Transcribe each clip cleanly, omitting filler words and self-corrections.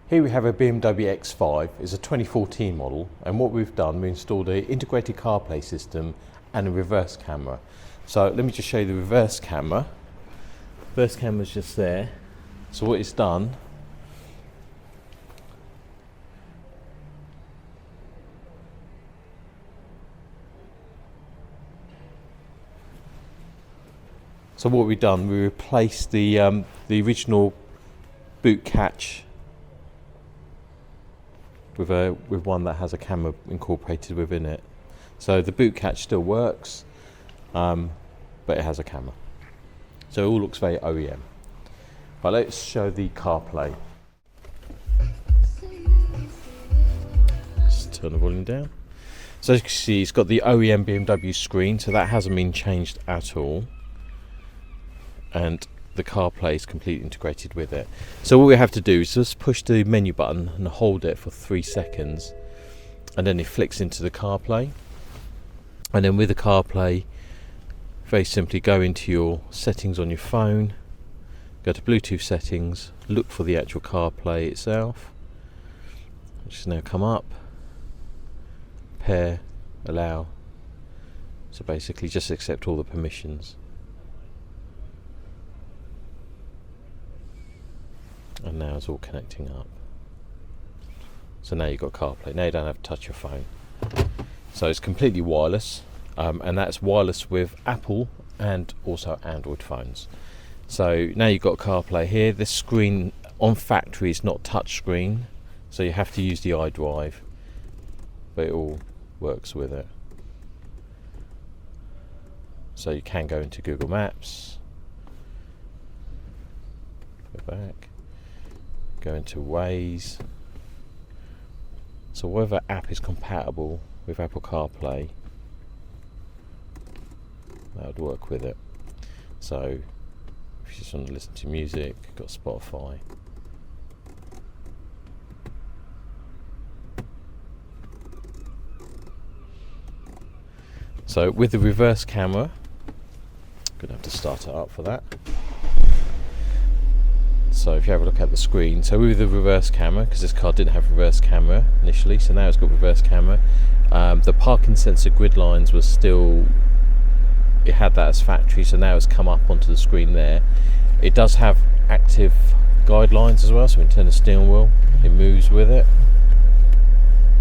Here we have a BMW X5, it's a 2014 model, and what we've done, we installed an integrated CarPlay system and a reverse camera. So let me just show you the reverse camera. Reverse camera's just there. So what it's done, we replaced the original boot catch with one that has a camera incorporated within it. So the boot catch still works, but it has a camera. So it all looks very OEM. But let's show the CarPlay. Just turn the volume down. So as you can see, it's got the OEM BMW screen, so that hasn't been changed at all. And the CarPlay is completely integrated with it. So what we have to do is just push the menu button and hold it for 3 seconds, and then it flicks into the CarPlay. And then with the CarPlay, very simply go into your settings on your phone, go to Bluetooth settings, look for the actual CarPlay itself, which has now come up, pair, allow. So basically just accept all the permissions. And now it's all connecting up. So now you've got CarPlay. Now you don't have to touch your phone. So it's completely wireless, and that's wireless with Apple and also Android phones. So now you've got CarPlay here. This screen on factory is not touch screen, so you have to use the iDrive, but it all works with it. So you can go into Google Maps, go back, go into Waze. So whatever app is compatible with Apple CarPlay, that would work with it. So if you just want to listen to music, you've got Spotify. So with the reverse camera, I'm going to have to start it up for that. So if you have a look at the screen, so with the reverse camera, because this car didn't have reverse camera initially, so now it's got reverse camera. The parking sensor grid lines was still, it had that as factory, so now it's come up onto the screen there. It does have active guidelines as well, so when you turn the steering wheel, it moves with it.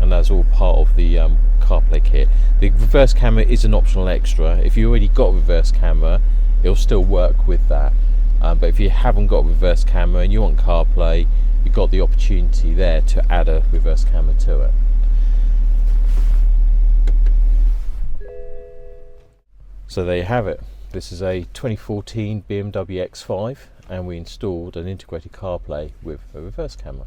And that's all part of the CarPlay kit. The reverse camera is an optional extra. If you already got reverse camera, it'll still work with that. But if you haven't got reverse camera and you want CarPlay, you've got the opportunity there to add a reverse camera to it. So there you have it. This is a 2014 BMW X5, and we installed an integrated CarPlay with a reverse camera.